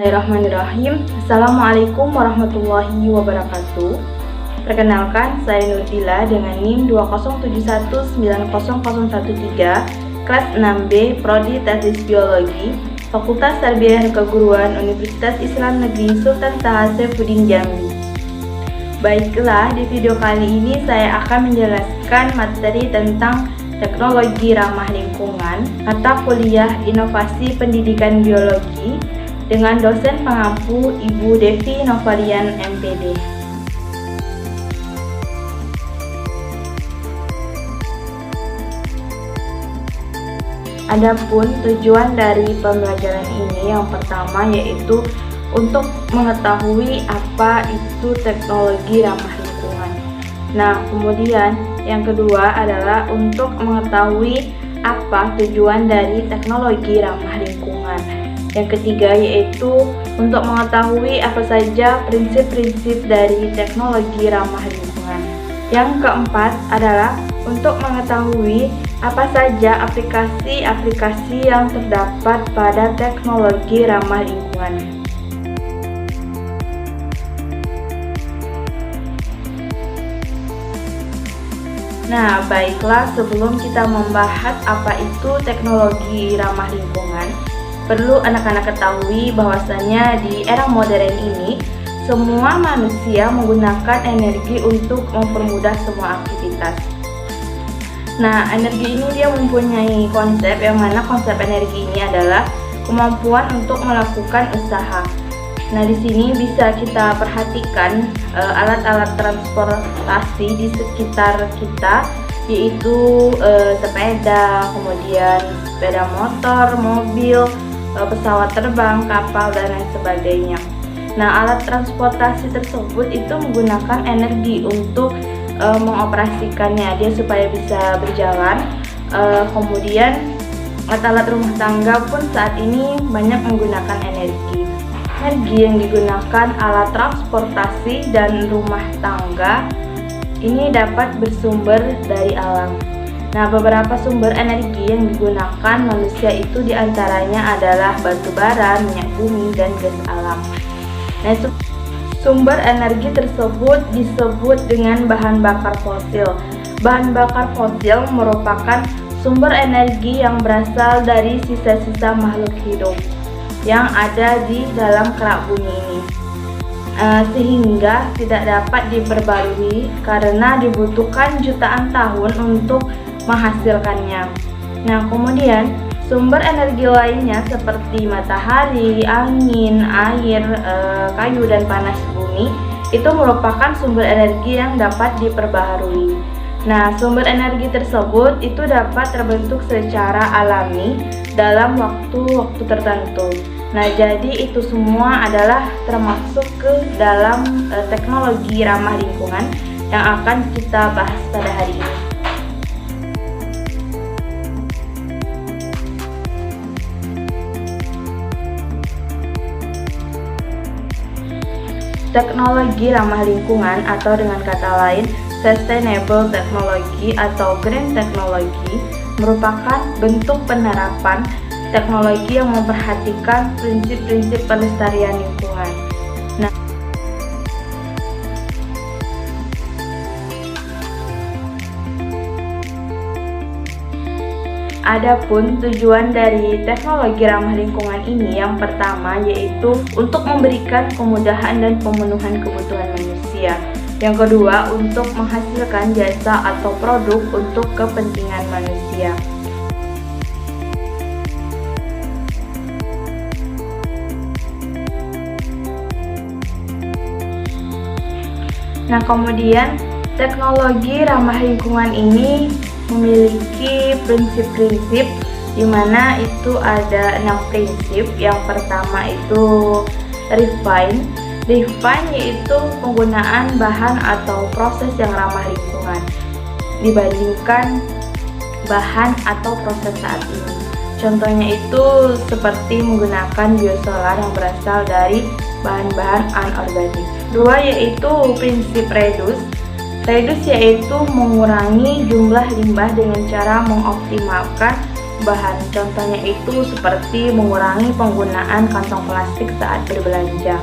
Bismillahirrahmanirrahim. Assalamualaikum warahmatullahi wabarakatuh. Perkenalkan, saya Nurdila dengan NIM 207190013, kelas 6B, Prodi Teknik Biologi, Fakultas Tarbiyah Keguruan Universitas Islam Negeri Sultan Taha Saifuddin Jambi. Baiklah, di video kali ini saya akan menjelaskan materi tentang teknologi ramah lingkungan, mata kuliah Inovasi Pendidikan Biologi, dengan dosen pengampu Ibu Devi Novarian MPD. Adapun tujuan dari pembelajaran ini yang pertama yaitu untuk mengetahui apa itu teknologi ramah lingkungan. Nah, kemudian yang kedua adalah untuk mengetahui apa tujuan dari teknologi ramah lingkungan. Yang ketiga yaitu untuk mengetahui apa saja prinsip-prinsip dari teknologi ramah lingkungan. Yang keempat adalah untuk mengetahui apa saja aplikasi-aplikasi yang terdapat pada teknologi ramah lingkungan. Nah, baiklah, sebelum kita membahas apa itu teknologi ramah lingkungan, perlu anak-anak ketahui bahwasanya di era modern ini semua manusia menggunakan energi untuk mempermudah semua aktivitas. Nah, energi ini dia mempunyai konsep yang mana konsep energi ini adalah kemampuan untuk melakukan usaha. Nah, di sini bisa kita perhatikan alat-alat transportasi di sekitar kita, yaitu sepeda, kemudian sepeda motor, mobil, pesawat terbang, kapal, dan lain sebagainya. Nah, alat transportasi tersebut itu menggunakan energi untuk mengoperasikannya dia supaya bisa berjalan. Kemudian alat-alat rumah tangga pun saat ini banyak menggunakan energi. Energi yang digunakan alat transportasi dan rumah tangga ini dapat bersumber dari alam. Nah, beberapa sumber energi yang digunakan manusia itu diantaranya adalah batu bara, minyak bumi, dan gas alam. Nah, sumber energi tersebut disebut dengan bahan bakar fosil. Bahan bakar fosil merupakan sumber energi yang berasal dari sisa-sisa makhluk hidup yang ada di dalam kerak bumi ini, sehingga tidak dapat diperbarui karena dibutuhkan jutaan tahun untuk menghasilkannya. Nah, kemudian sumber energi lainnya seperti matahari, angin, air, kayu, dan panas bumi itu merupakan sumber energi yang dapat diperbaharui. Nah, sumber energi tersebut itu dapat terbentuk secara alami dalam waktu-waktu tertentu. Nah, jadi itu semua adalah termasuk ke dalam teknologi ramah lingkungan yang akan kita bahas pada hari ini. Teknologi ramah lingkungan atau dengan kata lain sustainable technology atau green technology merupakan bentuk penerapan teknologi yang memperhatikan prinsip-prinsip pelestarian lingkungan. Nah, adapun tujuan dari teknologi ramah lingkungan ini yang pertama yaitu untuk memberikan kemudahan dan pemenuhan kebutuhan manusia. Yang kedua, untuk menghasilkan jasa atau produk untuk kepentingan manusia. Nah, kemudian teknologi ramah lingkungan ini memiliki prinsip-prinsip di mana itu ada 6 prinsip. Yang pertama itu refine. Refine yaitu penggunaan bahan atau proses yang ramah lingkungan dibandingkan bahan atau proses saat ini. Contohnya itu seperti menggunakan biosolar yang berasal dari bahan-bahan anorganik. Dua yaitu prinsip reduce. Reduce yaitu mengurangi jumlah limbah dengan cara mengoptimalkan bahan. Contohnya itu seperti mengurangi penggunaan kantong plastik saat berbelanja.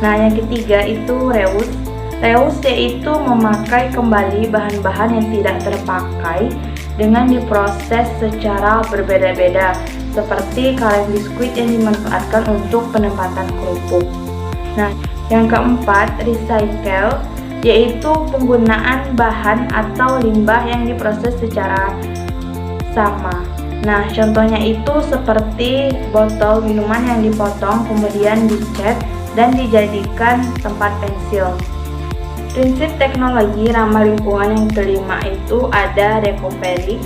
Nah, yang ketiga itu reuse. Reuse yaitu memakai kembali bahan-bahan yang tidak terpakai dengan diproses secara berbeda-beda, seperti kaleng biskuit yang dimanfaatkan untuk penempatan kerupuk. Nah, yang keempat, recycle, yaitu penggunaan bahan atau limbah yang diproses secara sama. Nah, contohnya itu seperti botol minuman yang dipotong kemudian dicat dan dijadikan tempat pensil. Prinsip teknologi ramah lingkungan yang kelima itu ada recovery.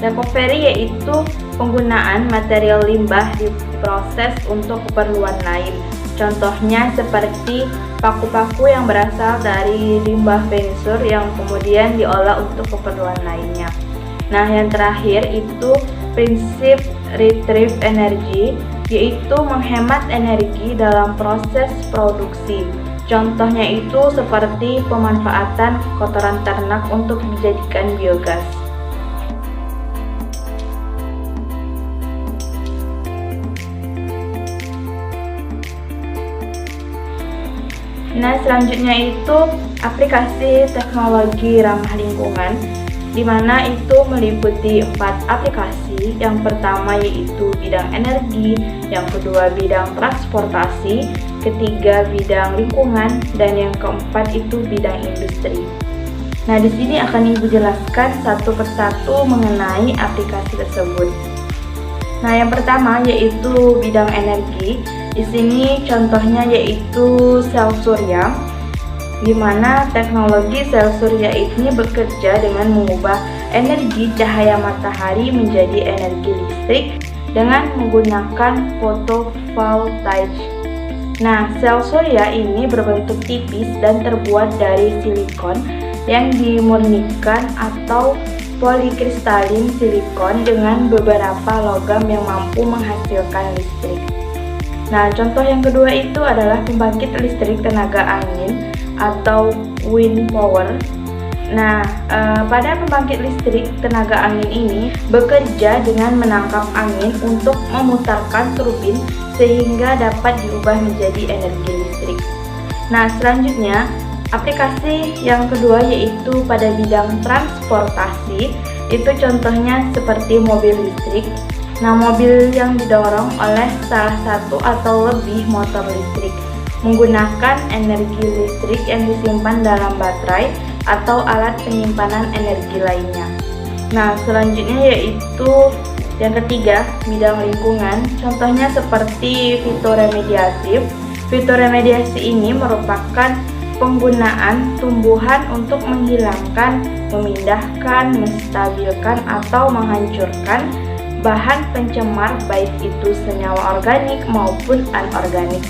Recovery yaitu penggunaan material limbah diproses untuk keperluan lain. Contohnya seperti paku-paku yang berasal dari limbah furniture yang kemudian diolah untuk keperluan lainnya. Nah, yang terakhir itu prinsip retrieve energy, yaitu menghemat energi dalam proses produksi. Contohnya itu seperti pemanfaatan kotoran ternak untuk dijadikan biogas. Nah, selanjutnya itu aplikasi teknologi ramah lingkungan, di mana itu meliputi 4 aplikasi. Yang pertama yaitu bidang energi, yang kedua bidang transportasi, ketiga bidang lingkungan, dan yang keempat itu bidang industri. Nah, di sini akan Ibu jelaskan satu persatu mengenai aplikasi tersebut. Nah, yang pertama yaitu bidang energi. Di sini contohnya yaitu sel surya, di mana teknologi sel surya ini bekerja dengan mengubah energi cahaya matahari menjadi energi listrik dengan menggunakan photovoltaik. Nah, sel surya ini berbentuk tipis dan terbuat dari silikon yang dimurnikan atau polikristalin silikon dengan beberapa logam yang mampu menghasilkan listrik. Nah, contoh yang kedua itu adalah pembangkit listrik tenaga angin atau wind power. Nah, pada pembangkit listrik tenaga angin ini bekerja dengan menangkap angin untuk memutarkan turbin sehingga dapat diubah menjadi energi listrik. Nah, selanjutnya aplikasi yang kedua yaitu pada bidang transportasi. Itu contohnya seperti mobil listrik. Nah, mobil yang didorong oleh salah satu atau lebih motor listrik menggunakan energi listrik yang disimpan dalam baterai atau alat penyimpanan energi lainnya. Nah, selanjutnya yaitu yang ketiga, bidang lingkungan. Contohnya seperti fitoremediasi. Fitoremediasi ini merupakan penggunaan tumbuhan untuk menghilangkan, memindahkan, menstabilkan, atau menghancurkan bahan pencemar baik itu senyawa organik maupun anorganik.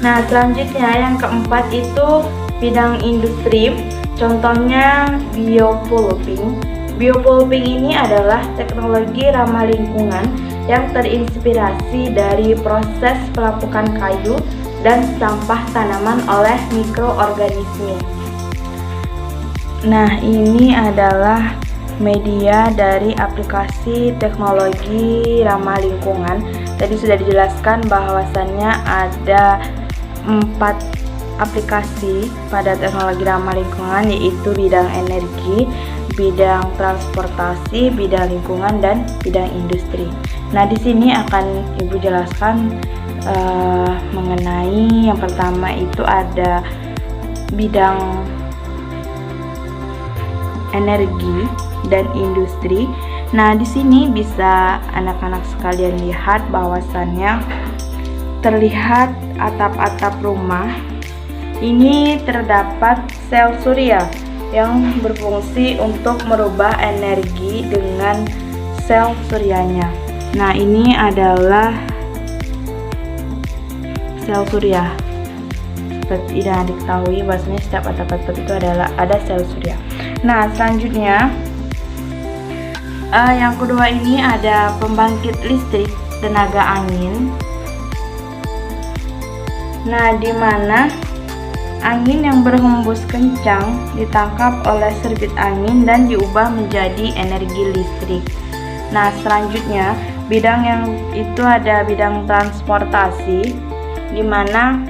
Nah, selanjutnya yang keempat itu bidang industri. Contohnya biopulping. Biopulping ini adalah teknologi ramah lingkungan yang terinspirasi dari proses pelapukan kayu dan sampah tanaman oleh mikroorganisme. Nah, ini adalah media dari aplikasi teknologi ramah lingkungan. Tadi sudah dijelaskan bahwasannya ada 4 aplikasi pada teknologi ramah lingkungan, yaitu bidang energi, bidang transportasi, bidang lingkungan, dan bidang industri. Nah, di sini akan Ibu jelaskan mengenai yang pertama itu ada bidang energi dan industri. Nah, di sini bisa anak-anak sekalian lihat bahwasannya terlihat atap-atap rumah ini terdapat sel surya yang berfungsi untuk merubah energi dengan sel suryanya. Nah, ini adalah sel surya. Seperti yang diketahui bahwasanya setiap atap-atap itu ada sel surya. Nah, selanjutnya yang kedua ini ada pembangkit listrik tenaga angin. Nah, di mana angin yang berhembus kencang ditangkap oleh serbit angin dan diubah menjadi energi listrik. Nah, selanjutnya bidang yang itu ada bidang transportasi, di mana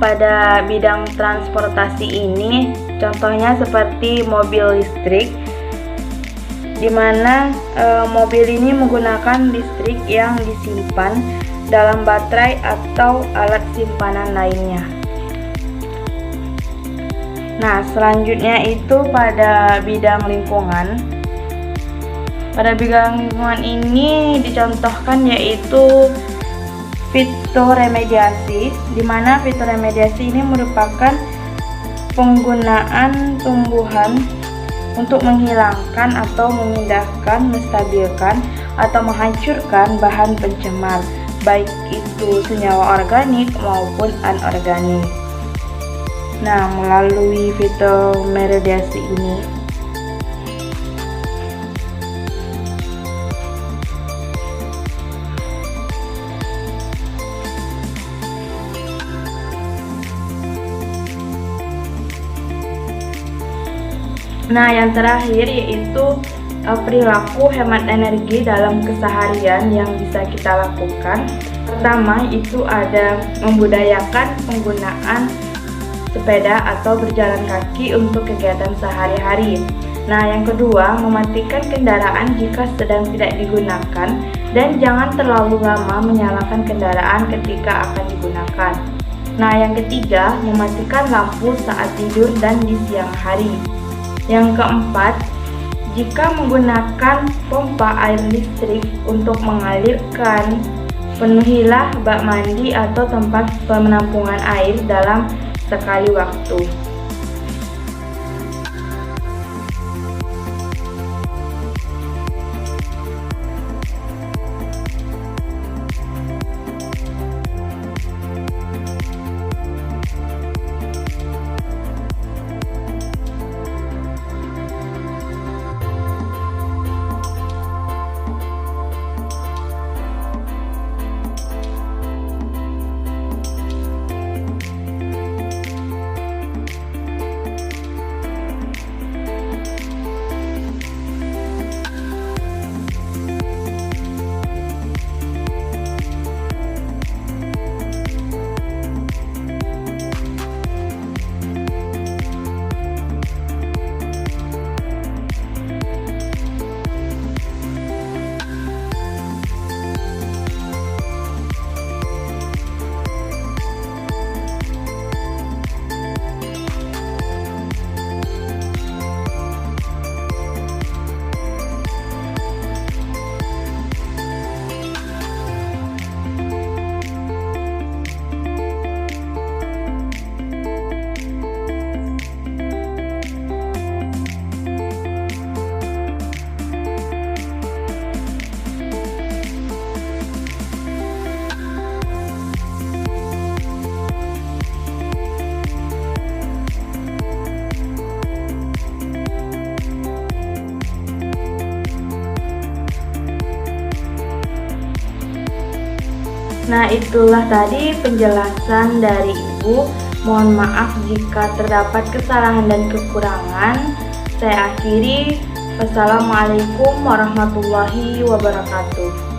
pada bidang transportasi ini contohnya seperti mobil listrik, di mana mobil ini menggunakan listrik yang disimpan dalam baterai atau alat simpanan lainnya. Nah, selanjutnya itu pada bidang lingkungan. Pada bidang lingkungan ini dicontohkan yaitu fitoremediasi, di mana fitoremediasi ini merupakan penggunaan tumbuhan untuk menghilangkan atau memindahkan, menstabilkan, atau menghancurkan bahan pencemar, baik itu senyawa organik maupun anorganik. Nah, melalui fitoremediasi ini yang terakhir yaitu perilaku hemat energi dalam keseharian yang bisa kita lakukan. Pertama itu ada membudayakan penggunaan sepeda atau berjalan kaki untuk kegiatan sehari-hari. Nah, yang kedua, mematikan kendaraan jika sedang tidak digunakan dan jangan terlalu lama menyalakan kendaraan ketika akan digunakan. Nah, yang ketiga, mematikan lampu saat tidur dan di siang hari. Yang keempat, jika menggunakan pompa air listrik untuk mengalirkan, penuhilah bak mandi atau tempat penampungan air dalam sekali waktu. Nah, itulah tadi penjelasan dari Ibu. Mohon maaf jika terdapat kesalahan dan kekurangan. Saya akhiri. Wassalamualaikum warahmatullahi wabarakatuh.